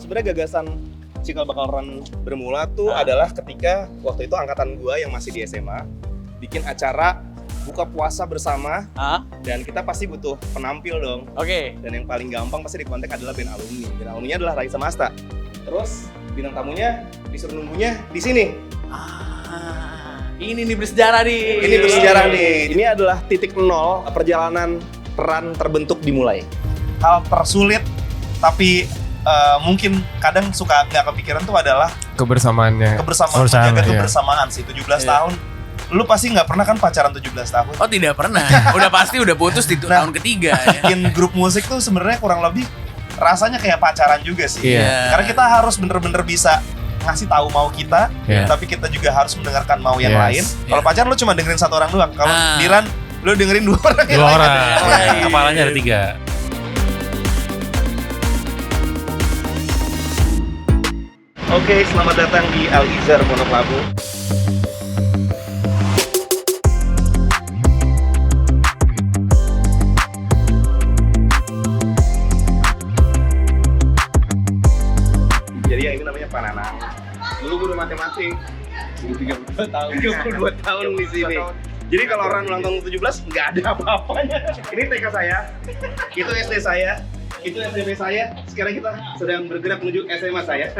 Sebenarnya gagasan Cikal Bakal Run bermula tuh adalah ketika waktu itu angkatan gua yang masih di SMA bikin acara buka puasa bersama dan kita pasti butuh penampil dong. Oke. Dan yang paling gampang pasti dikontak adalah band alumni. Band alumninya adalah Raisa Masta. Terus bintang tamunya disuruh nunggunya di sini. Ini nih bersejarah nih. Ini bersejarah nih. Ini adalah titik nol perjalanan run terbentuk dimulai. Hal tersulit tapi mungkin kadang suka nggak kepikiran tuh adalah kebersamaannya. menjaga iya. kebersamaan sih 17 tahun. Lu pasti nggak pernah kan pacaran 17 tahun? Oh tidak pernah. Udah pasti udah putus di tahun ketiga. Ya. Bikin grup musik tuh sebenarnya kurang lebih rasanya kayak pacaran juga sih. Iya. Karena kita harus bener-bener bisa ngasih tahu mau kita, tapi kita juga harus mendengarkan mau yang lain. Kalau pacaran lu cuma dengerin satu orang doang. Kalau di Run lu dengerin dua orang yang lain. Kepalanya ada 3. Oke, selamat datang di Al-Izhar Pondok Labu. Jadi yang ini namanya Pananang. Dulu guru matematik. Guru 32 tahun. 32 tahun di sini. Jadi kalau orang ulang tahun 17 nggak ada apa-apanya. Ini TK saya, itu SD saya, itu SMP saya. Sekarang kita sedang bergerak menuju SMA saya.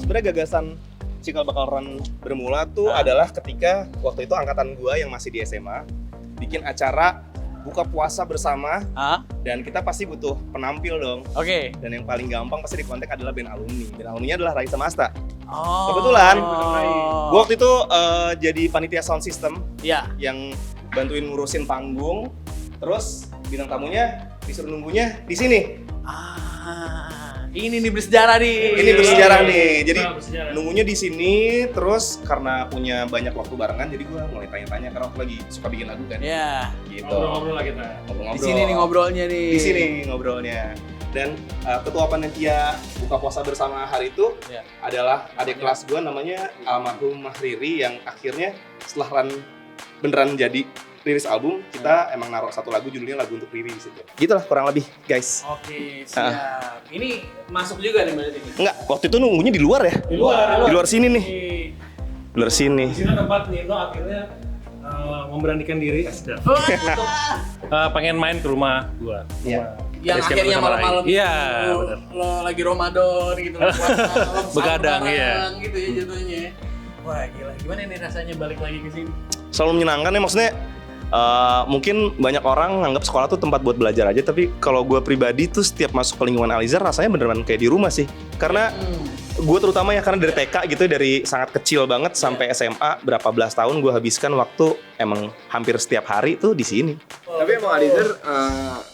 Sebenarnya gagasan Cikal Bakal Run bermula tuh adalah ketika waktu itu angkatan gua yang masih di SMA bikin acara buka puasa bersama dan kita pasti butuh penampil dong. Oke. Dan yang paling gampang pasti dikontak adalah band alumni. Band alumninya adalah Raisa Masta. Oh. Kebetulan gua waktu itu jadi panitia sound system yang bantuin ngurusin panggung. Terus bintang tamunya disuruh nunggunya di sini. Ini nih bersejarah nih. Ini bersejarah nih. Jadi nunggunya di sini, terus karena punya banyak waktu barengan, jadi gue mulai tanya-tanya karena aku lagi suka bikin lagu kan. Iya. Gitu. Ngobrol-ngobrol lah kita. Ngobrol-ngobrol. Di sini nih ngobrolnya nih. Di sini ngobrolnya. Dan ketua panitia buka puasa bersama hari itu adalah adik kelas gue namanya almarhum Mahriri yang akhirnya setelah Run beneran jadi rilis album, kita emang naruh satu lagu judulnya Lagu Untuk Riri di situ. Gitulah kurang lebih, guys. Oke, siap. Ini masuk juga nih berarti ini. Enggak, waktu itu nunggunya di luar ya? Di luar sini nih. Di luar sini. Di sini tempat Nino akhirnya memberanikan diri untuk pengen main ke rumah gua. Iya. Yang akhirnya malam-malam Iya, benar. Lo lagi Ramadan gitu lo Begadang, iya. gitu ya jatuhnya. Wah, gila. Gimana nih rasanya balik lagi ke sini? Selalu menyenangkan ya, maksudnya mungkin banyak orang nganggap sekolah tuh tempat buat belajar aja, tapi kalau gue pribadi tuh setiap masuk ke lingkungan Al-Izhar rasanya beneran kayak di rumah sih. Karena gue terutama ya karena dari TK gitu, dari sangat kecil banget sampai SMA berapa belas tahun gue habiskan waktu emang hampir setiap hari tuh di sini. Tapi emang Al-Izhar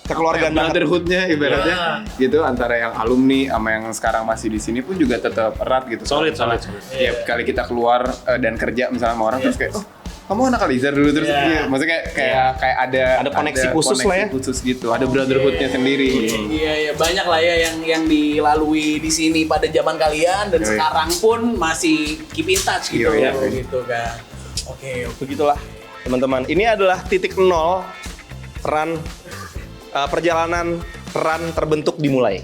kekeluargaan brotherhood-nya ibaratnya gitu antara yang alumni sama yang sekarang masih di sini pun juga tetap erat gitu. Solid. Tiap kali kita keluar dan kerja misalnya sama orang terus kayak kamu anak Al-Izhar dulu terus maksudnya kayak ada koneksi khusus lah ya. Khusus gitu. Ada brotherhood-nya sendiri. Iya, banyak lah ya yang dilalui di sini pada zaman kalian dan sekarang pun masih keep in touch gitu gitu kan. Oke, begitulah teman-teman. Ini adalah titik nol Run perjalanan Run terbentuk dimulai.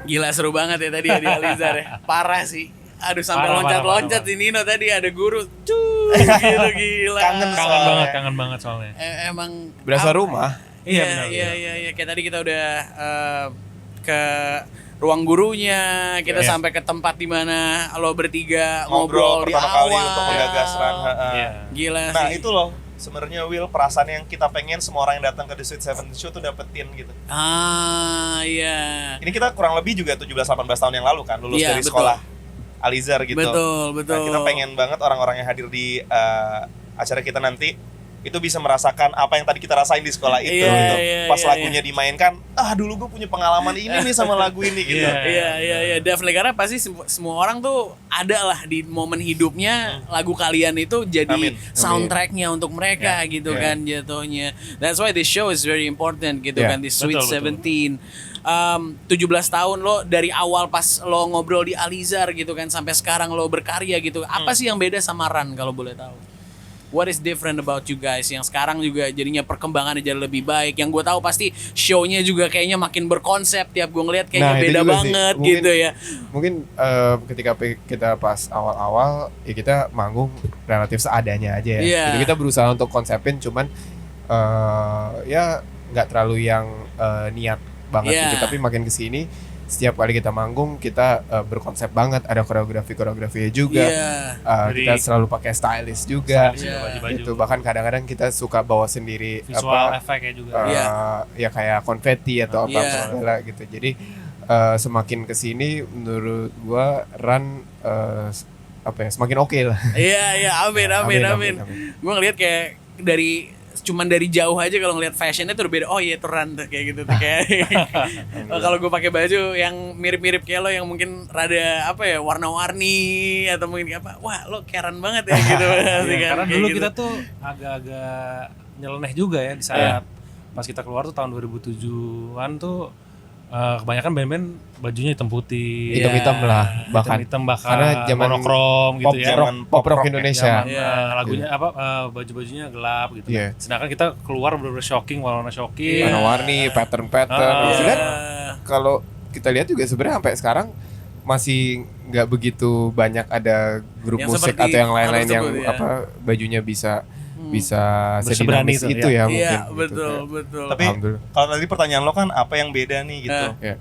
Gila seru banget ya tadi ya di Al-Izhar ya. Parah sih. Aduh sampai loncat-loncat si Nino tadi ada guru. Gila. Kangen banget soalnya. Emang Berasa rumah. Iya. Kayak tadi kita udah ke ruang gurunya, kita sampai ke tempat di mana lo bertiga ngobrol di pertama kali awal. untuk menggagas Run. Gila Nah sih. itu loh sebenarnya Will, perasaan yang kita pengen semua orang yang datang ke The Sweet 70 Show tuh dapetin gitu. Iya. Ini kita kurang lebih juga 17-18 tahun yang lalu kan lulus dari sekolah Al-Izhar gitu. Betul. Nah, kita pengen banget orang-orang yang hadir di acara kita nanti itu bisa merasakan apa yang tadi kita rasain di sekolah itu Iya, gitu. iya, Pas iya, lagunya dimainkan, dulu gue punya pengalaman ini nih sama lagu ini gitu. Iya, definitely, karena pasti semua orang tuh ada lah di momen hidupnya lagu kalian itu jadi Amin. soundtracknya untuk mereka gitu kan jatuhnya. That's why this show is very important gitu kan, di Sweet Betul. 17. 17 tahun lo dari awal pas lo ngobrol di Alizar gitu kan sampai sekarang lo berkarya gitu. Apa sih yang beda sama Ran kalau boleh tahu? What is different about you guys yang sekarang juga jadinya perkembangannya jadi lebih baik? Yang gue tahu pasti show-nya juga kayaknya makin berkonsep, tiap gue ngeliat kayaknya Nah, itu beda juga sih. banget Mungkin- gitu ya. Mungkin ketika kita pas awal-awal ya kita manggung relatif seadanya aja ya. Iya. Jadi kita berusaha untuk konsepin, cuman ya nggak terlalu yang niat banget Iya. gitu. Tapi makin kesini setiap kali kita manggung kita berkonsep banget, ada koreografinya juga. Iya. Kita selalu pakai stylist juga. Baju-baju. Gitu. Bahkan kadang-kadang kita suka bawa sendiri Visual efeknya juga. ya kayak konfeti atau apa Iya. segala gitu. Jadi semakin kesini menurut gua Ran semakin oke lah. Iya, amin. Amin. Gue ngeliat kayak cuman dari jauh aja kalau ngeliat fashionnya tuh udah beda. Oh iya, itu Ran tuh kayak gitu tuh kayak. Kalau gue pakai baju yang mirip-mirip kayak lo yang mungkin rada warna-warni atau mungkin apa, wah lo keren banget ya gitu. Karena dulu kita tuh agak-agak nyeleneh juga ya di saat pas kita keluar tuh tahun 2007-an tuh kebanyakan band-band bajunya hitam putih, Hitam-hitam lah bahkan. hitam bahkan Karena zaman monokrom Pop gitu ya. rock, pop rock Indonesia. Zaman, lagunya baju-bajunya gelap gitu. Iya. Sedangkan kita keluar bener-bener shocking, warna shocking. Warna-warni, pattern-pattern. Sedangkan kalau kita lihat juga sebenarnya sampai sekarang masih nggak begitu banyak ada grup Yang musik seperti atau yang lain-lain hal yang tersebut, bajunya bisa Berseberani sedinamis itu, itu ya Iya, mungkin. betul. Tapi Alhamdulillah. kalau tadi pertanyaan lo kan apa yang beda nih gitu. Iya.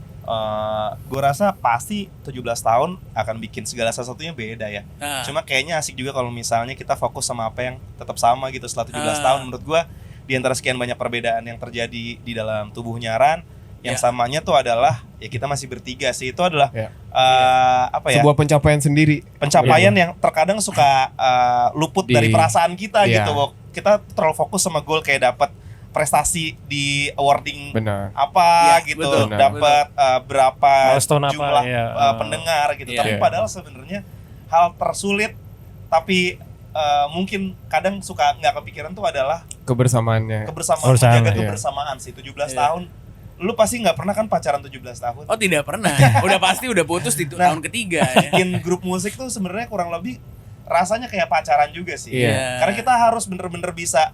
Gue rasa pasti 17 tahun akan bikin segala sesuatunya beda ya. Cuma kayaknya asik juga kalau misalnya kita fokus sama apa yang tetap sama gitu setelah 17 tahun. Menurut gue di antara sekian banyak perbedaan yang terjadi di dalam tubuhnya Ran, yang samanya tuh adalah ya kita masih bertiga sih. Itu adalah Sebuah pencapaian sendiri. pencapaian yang terkadang suka luput dari perasaan kita gitu. Wok. Kita terlalu fokus sama goal kayak dapat prestasi di awarding Benar. apa Ya, gitu, betul. dapat berapa Milestone apa, jumlah ya. pendengar gitu. Iya. Tapi padahal sebenarnya hal tersulit tapi mungkin kadang suka nggak kepikiran tuh adalah Kebersamaannya. kebersamaan, Kebersamaan, menjaga iya. kebersamaan sih. 17 Iya. tahun lu pasti nggak pernah kan pacaran 17 tahun. Oh tidak pernah. Udah putus di tahun ketiga ya. Bikin grup musik tuh sebenarnya kurang lebih rasanya kayak pacaran juga sih. Iya. Karena kita harus bener-bener bisa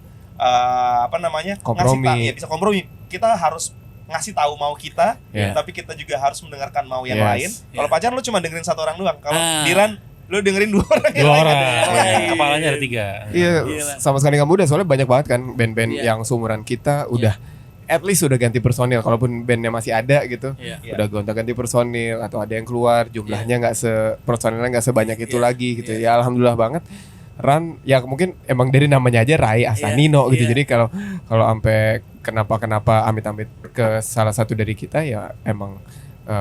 Kompromi. bisa kompromi. Kita harus ngasih tahu mau kita, Iya. tapi kita juga harus mendengarkan mau yang Yes. lain. Kalau Iya. pacaran lu cuma dengerin satu orang doang. Kalau Diran lu dengerin dua orang. yang Dua lain. orang, Iya. kepalanya ada 3. Iya, Gila. sama sekali nggak mudah soalnya banyak banget kan band-band Iya. yang seumuran kita udah at least udah ganti personil, kalaupun bandnya masih ada gitu. Iya. Udah gonta-ganti personil atau ada yang keluar, jumlahnya nggak personilnya nggak sebanyak itu lagi gitu. Ya alhamdulillah banget. Ran ya mungkin emang dari namanya aja Rai Asanino gitu. Iya. Jadi kalau sampai kenapa amit-amit ke salah satu dari kita ya emang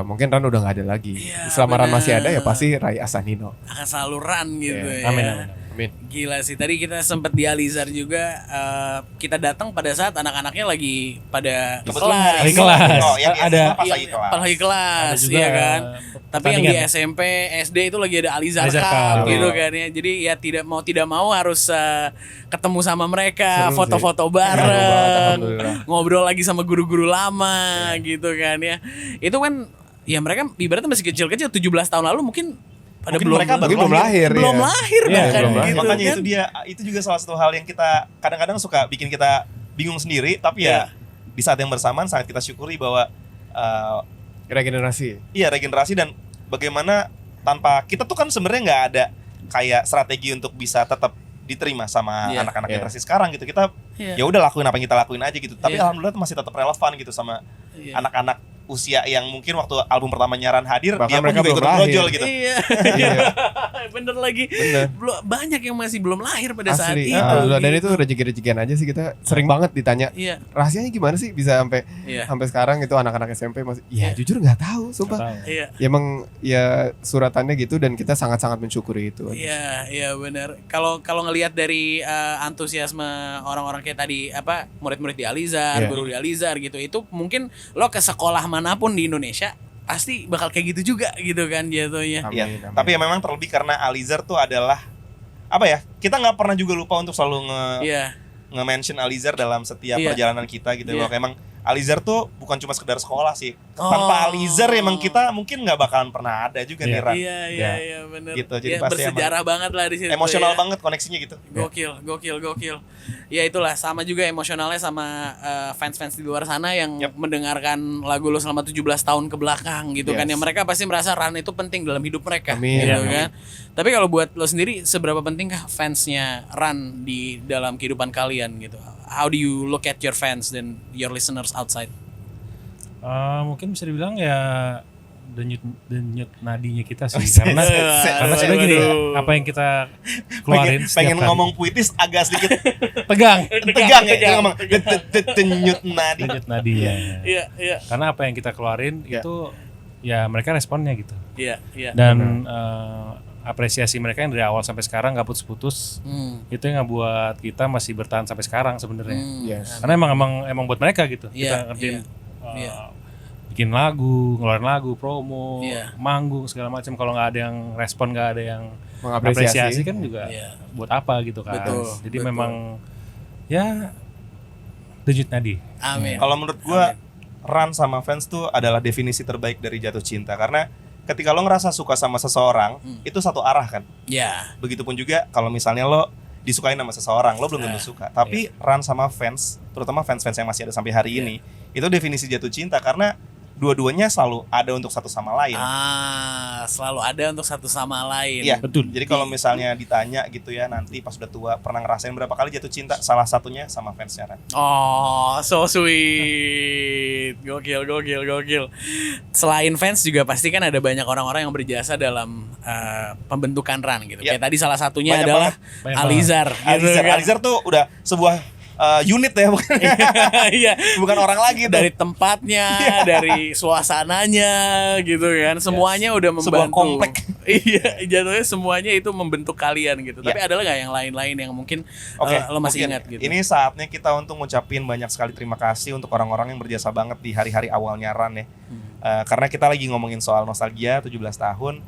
mungkin Ran udah nggak ada lagi. Iya, Selama Ran masih ada benar. ya pasti Rai Asanino. Akan selalu Ran gitu Iya. ya. Amin. Amin. Gila sih, tadi kita sempet di Alizar juga, kita datang pada saat anak-anaknya lagi pada Kebetulan kelas. hari ini kelas. yang Ada. pas lagi kelas. Pas lagi kelas, Ada juga ya kan. Tapi yang di pertandingan. SMP, SD itu lagi ada Alizar Alizar Cup Cup. gitu kan ya. Jadi ya tidak mau harus ketemu sama mereka, Seru foto-foto sih. Seru banget, bareng, alhamdulillah. ngobrol lagi sama guru-guru lama gitu kan ya. Itu kan ya mereka ibaratnya masih kecil-kecil, 17 tahun lalu mungkin pada Mungkin mereka baru Belum lahir. belum ya. lahir Iya, bahkan belum lahir. gitu Makanya kan. itu juga salah satu hal yang kita kadang-kadang suka bikin kita bingung sendiri, tapi ya di saat yang bersamaan sangat kita syukuri bahwa Regenerasi. iya regenerasi dan bagaimana tanpa kita tuh kan sebenarnya nggak ada kayak strategi untuk bisa tetap diterima sama Iya. anak-anak Iya. generasi sekarang gitu. Kita Iya. ya udah lakuin apa yang kita lakuin aja gitu. Tapi Iya. alhamdulillah tuh masih tetap relevan gitu sama Iya. anak-anak usia yang mungkin waktu album pertama Nyaran hadir Bahkan dia pun mereka juga ikut belum brojol lahir. gitu. Iya. Iya. Bener lagi. Bener. Banyak yang masih belum lahir pada saat Asli. itu. Dan gitu. itu rezeki-rezekian aja sih, kita sering banget ditanya. Iya. Rahasianya gimana sih bisa sampai Iya. sampai sekarang itu anak-anak SMP masih ya jujur nggak tahu sumpah. Iya. Ya emang ya suratannya gitu dan kita sangat-sangat mensyukuri itu. Iya, iya benar. Kalau ngelihat dari antusiasme orang-orang kayak tadi murid-murid di Alizar, Iya. guru di Alizar gitu, itu mungkin lo ke sekolah manapun di Indonesia pasti bakal kayak gitu juga gitu kan jatuhnya. Amin, Iya. amin. Tapi ya memang terlebih karena Alizar tuh adalah apa ya? Kita nggak pernah juga lupa untuk selalu Iya. nge-mention Alizar dalam setiap Iya. perjalanan kita gitu. Iya. Bahwa emang Alizar tuh bukan cuma sekedar sekolah sih. Oh. Tanpa Alizar emang kita mungkin nggak bakalan pernah ada juga nih, Iya. Ran. Iya benar. Gitu, jadi Ya, pasti bersejarah banget lah di situ. Emosional ya. banget koneksinya gitu. Gokil. Ya itulah sama juga emosionalnya sama fans-fans di luar sana yang Yap. mendengarkan lagu lo selama 17 tahun ke belakang gitu kan. Yes. Ya mereka pasti merasa Ran itu penting dalam hidup mereka Amin. gitu Iya. kan. Tapi kalau buat lo sendiri seberapa pentingkah fansnya Ran di dalam kehidupan kalian gitu? How do you look at your fans and your listeners outside? Mungkin bisa dibilang ya denyut nadinya kita sih, Karena karena sebenarnya gini, apa yang kita keluarin Pengen setiap kali. ngomong puitis agak sedikit tegang, tegang ya ngomong denyut nadi. denyut nadinya. Iya. Karena apa yang kita keluarin Ya. itu ya mereka responnya gitu. Iya. Dan apresiasi mereka yang dari awal sampai sekarang nggak putus-putus, itu yang ngebuat kita masih bertahan sampai sekarang sebenarnya. Yes. Karena emang buat mereka gitu. Iya, Kita ngertiin iya. bikin lagu, ngeluarin lagu, promo, Iya. manggung segala macam. Kalau nggak ada yang respon, nggak ada yang Mengapresiasi. apresiasi kan juga Iya. buat apa gitu kan. Betul, Jadi betul. memang ya denyut nadi. Amin. Kalau menurut gua Ran sama fans tuh adalah definisi terbaik dari jatuh cinta karena ketika lo ngerasa suka sama seseorang itu satu arah kan. Ya. Begitupun juga kalau misalnya lo disukain sama seseorang, lo belum tentu suka. Tapi Ran sama fans, terutama fans-fans yang masih ada sampai hari ini, itu definisi jatuh cinta karena dua-duanya selalu ada untuk satu sama lain. Selalu ada untuk satu sama lain. Iya, Betul. Jadi kalau misalnya ditanya gitu ya nanti pas udah tua pernah ngerasain berapa kali jatuh cinta, salah satunya sama fansnya Ran. Oh, so sweet. Gokil. Selain fans juga pasti kan ada banyak orang-orang yang berjasa dalam pembentukan Ran gitu. Yap. Kayak tadi salah satunya Banyak adalah Banyak Alizar. Gitu kan. Alizar tuh udah sebuah unit ya bukan, Iya. bukan orang lagi tuh. Dari tempatnya, dari suasananya gitu kan. Semuanya udah Sebuah membantu. komplek. Iya, jatuhnya semuanya itu membentuk kalian gitu. Tapi Ya. ada nggak yang lain-lain yang mungkin Oke, lo masih mungkin ingat gitu? Ini saatnya kita untuk ngucapin banyak sekali terima kasih untuk orang-orang yang berjasa banget di hari-hari awalnya Ran ya. Karena kita lagi ngomongin soal nostalgia 17 tahun.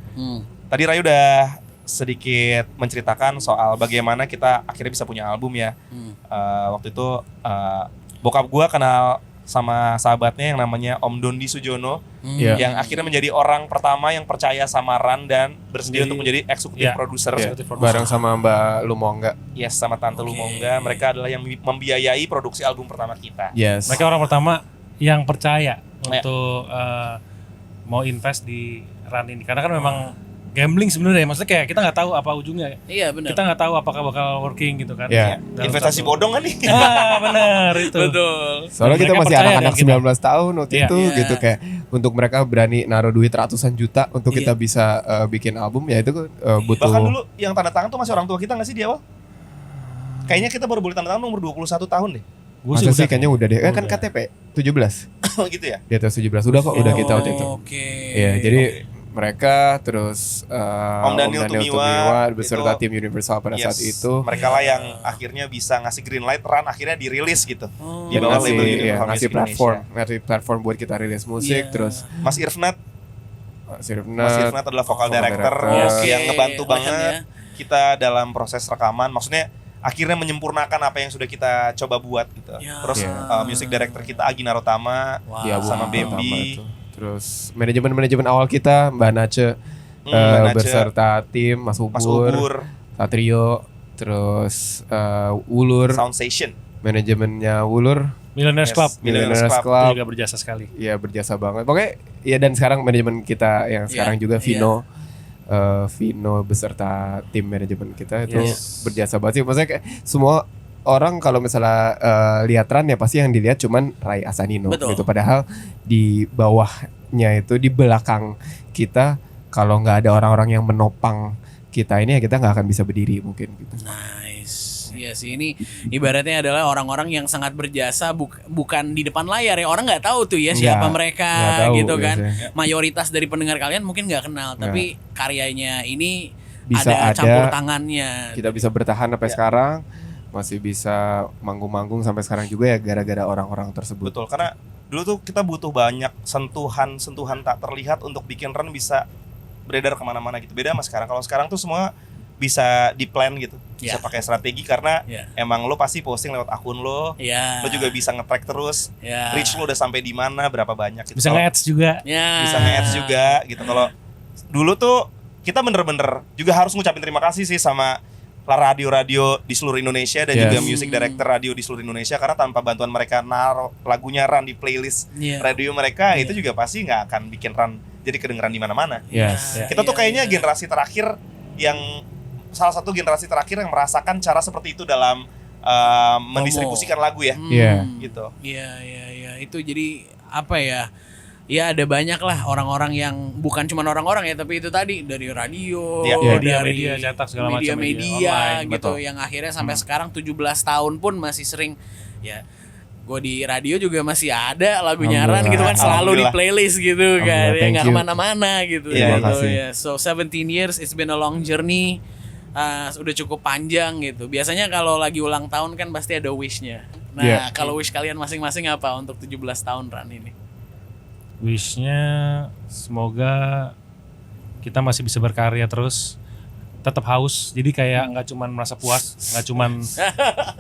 Tadi Ray udah sedikit menceritakan soal bagaimana kita akhirnya bisa punya album ya. Waktu itu bokap gua kenal sama sahabatnya yang namanya Om Dondi Sujono Iya. yang akhirnya menjadi orang pertama yang percaya sama Ran dan bersedia Jadi- untuk menjadi eksekutif Iya. produser. Iya. Eksekutif produser. Bareng sama Mbak Lumongga. Yes, sama Tante Lumongga. Mereka adalah yang membiayai produksi album pertama kita. Yes. Mereka orang pertama yang percaya Ya. untuk mau invest di Ran ini. Karena kan memang gambling sebenarnya. Maksudnya kayak kita nggak tahu apa ujungnya. Iya benar. Kita nggak tahu apakah bakal working gitu kan. Iya. Dalam Investasi satu- bodong kan nih. Benar itu. Betul. Soalnya kita Mereka masih percaya anak-anak dengan kita. 19 tahun waktu Iya. itu Iya. gitu kayak untuk mereka berani naruh duit ratusan juta untuk Iya. kita bisa bikin album ya itu butuh. Bahkan dulu yang tanda tangan tuh masih orang tua kita nggak sih di awal? Kayaknya kita baru boleh tanda tangan umur 21 tahun deh. Gua Masa sih udah. kayaknya udah deh. Kan Udah. KTP 17. Gitu ya. Di atas 17 udah kok udah kita waktu itu. Oke. Iya, jadi mereka terus Om Daniel Tumiwa, beserta itu- tim Universal pada saat itu Mereka lah yang akhirnya bisa ngasih green light Ran akhirnya dirilis gitu. Oh. Di dan bawah ngasih, label ya, Universal ngasih Music platform buat kita rilis musik Iya. terus Mas Irfnat, Mas Sirvnat Irfnat adalah vokal vocal director director. yang ngebantu Keren banget ya. kita dalam proses rekaman. Maksudnya akhirnya menyempurnakan apa yang sudah kita coba buat gitu. Ya. Terus Iya. music director kita Agina Rotama, Wow. di album sama pertama Bambi. itu. Terus manajemen awal kita Mbak Nace Mbak Nace, beserta tim Mas Mas Ubur, Ubur, Satrio, terus Wulur, Sound Station. manajemennya Wulur, Millionaires Yes. Club. Millionaires Millionaires Club. Itu Club, juga berjasa sekali. ya berjasa banget. Pokoknya ya dan sekarang manajemen kita yang sekarang juga Vino, Vino beserta tim manajemen kita itu Yes. berjasa banget sih. Maksudnya kayak semua orang kalau misalnya lihat Ran ya pasti yang dilihat cuman Ray Asanino Betul. gitu. Padahal di bawahnya itu di belakang kita kalau nggak ada orang-orang yang menopang kita ini ya kita nggak akan bisa berdiri mungkin gitu. Nice. Iya sih, ini ibaratnya adalah orang-orang yang sangat berjasa bukan di depan layar ya. Orang nggak tahu tuh ya siapa mereka nggak tahu gitu kan. biasanya. Mayoritas dari pendengar kalian mungkin nggak kenal, tapi karyanya ini Bisa ada ada, campur tangannya. Kita bisa bertahan sampai sekarang, masih bisa manggung-manggung sampai sekarang juga ya gara-gara orang-orang tersebut. Betul, karena dulu tuh kita butuh banyak sentuhan tak terlihat untuk bikin Ran bisa beredar kemana-mana gitu. Beda sama sekarang. Kalau sekarang tuh semua bisa di-plan gitu, bisa pakai strategi karena emang lo pasti posting lewat akun lo, lo juga bisa nge-track terus, reach lo udah sampai di mana, berapa banyak gitu. Bisa nge-ads juga. Bisa nge-ads juga gitu. Kalau dulu tuh kita bener-bener juga harus ngucapin terima kasih sih sama radio-radio di seluruh Indonesia dan juga music director radio di seluruh Indonesia, karena tanpa bantuan mereka naruh lagunya Ran di playlist radio mereka, itu juga pasti nggak akan bikin Ran jadi kedengeran di mana-mana. Kita tuh kayaknya generasi terakhir yang salah satu generasi terakhir yang merasakan cara seperti itu dalam mendistribusikan lagu ya. Gitu. Iya, itu jadi apa ya? Ya ada banyak lah orang-orang yang bukan cuma orang-orang ya, tapi itu tadi dari radio, dari media cetak segala macam media online, gitu, betul. yang akhirnya sampai sekarang 17 tahun pun masih sering ya. Gue di radio juga masih ada lagunya Ran gitu kan, selalu di playlist gitu kan, ya nggak kemana-mana gitu. So 17 years, it's been a long journey. Udah cukup panjang gitu. Biasanya kalau lagi ulang tahun kan pasti ada wish-nya. Nah, kalau wish kalian masing-masing apa untuk 17 tahun Ran ini? Wish-nya semoga kita masih bisa berkarya terus, tetap haus. Jadi kayak nggak cuman merasa puas, nggak cuman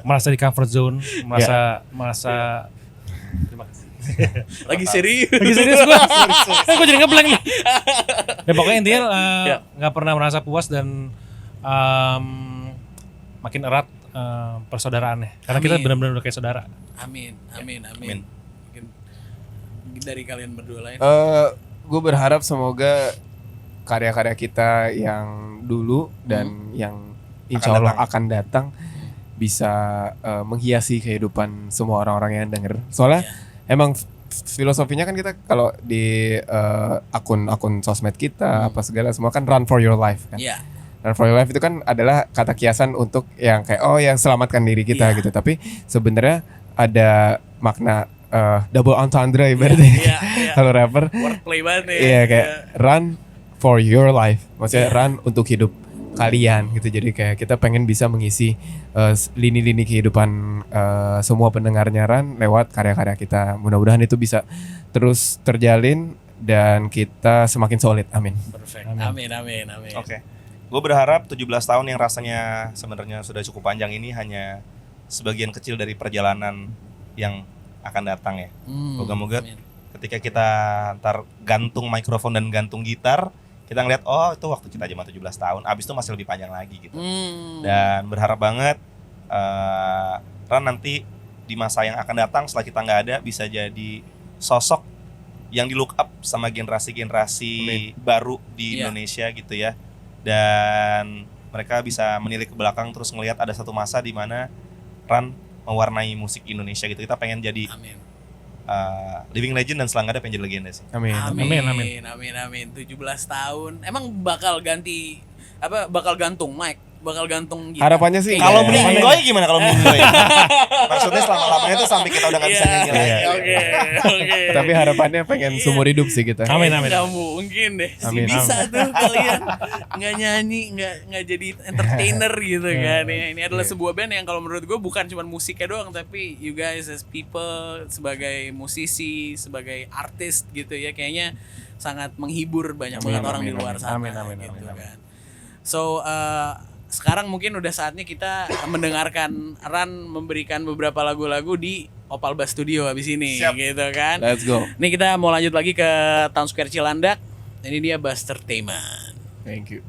merasa di comfort zone, merasa terima kasih. Lagi serius gua. Gue jadi ngeblank nih. Ya pokoknya intinya nggak pernah merasa puas dan makin erat persaudaraannya. Karena kita benar-benar udah kayak saudara. Amin. Mungkin dari kalian berdua lain. Gue berharap semoga karya-karya kita yang dulu dan yang insya Allah akan datang bisa menghiasi kehidupan semua orang-orang yang denger. Soalnya emang filosofinya kan kita kalau di akun sosmed kita apa segala semua kan run for your life kan. Run for your life itu kan adalah kata kiasan untuk yang kayak yang selamatkan diri kita gitu. Tapi sebenarnya ada makna double entendre ibaratnya. Kalau rapper wordplay banget ya. Iya kayak run for your life. Maksudnya run untuk hidup kalian gitu. Jadi kayak kita pengen bisa mengisi lini-lini kehidupan semua pendengarnya Ran lewat karya-karya kita. Mudah-mudahan itu bisa terus terjalin dan kita semakin solid. Amin. Perfect. Amin. Oke. Gue berharap 17 tahun yang rasanya sebenarnya sudah cukup panjang ini hanya sebagian kecil dari perjalanan yang akan datang ya. Moga-moga ketika kita ntar gantung mikrofon dan gantung gitar, kita ngeliat itu waktu kita cuma 17 tahun, abis itu masih lebih panjang lagi gitu. Dan berharap banget Ran nanti di masa yang akan datang setelah kita nggak ada bisa jadi sosok yang di look up sama generasi-generasi baru di Indonesia gitu ya. Dan mereka bisa menilik ke belakang terus ngelihat ada satu masa di mana Ran mewarnai musik Indonesia gitu. Kita pengen jadi living legend dan selanjutnya pengen jadi legenda sih. Amin. 17 tahun. Emang bakal ganti bakal gantung mic, bakal gantung gitar. Harapannya sih kalau meninggoy gimana kalau meninggoy? Maksudnya selama-lamanya itu sampai kita udah gak bisa nyanyi lagi. Oke. Tapi harapannya pengen seumur hidup sih kita. Amin. Gak mungkin deh. Bisa tuh kalian nggak nyanyi, nggak jadi entertainer gitu kan. Ini adalah sebuah band yang kalau menurut gue bukan cuma musiknya doang, tapi you guys as people sebagai musisi, sebagai artis gitu ya, kayaknya sangat menghibur banyak banget orang di luar sana. Amin. Kan. So sekarang mungkin udah saatnya kita mendengarkan Ran memberikan beberapa lagu-lagu di Opal Bass Studio habis ini. Gitu kan. Let's go. Nih kita mau lanjut lagi ke Town Square Cilandak. Ini dia Bustertainment. Thank you.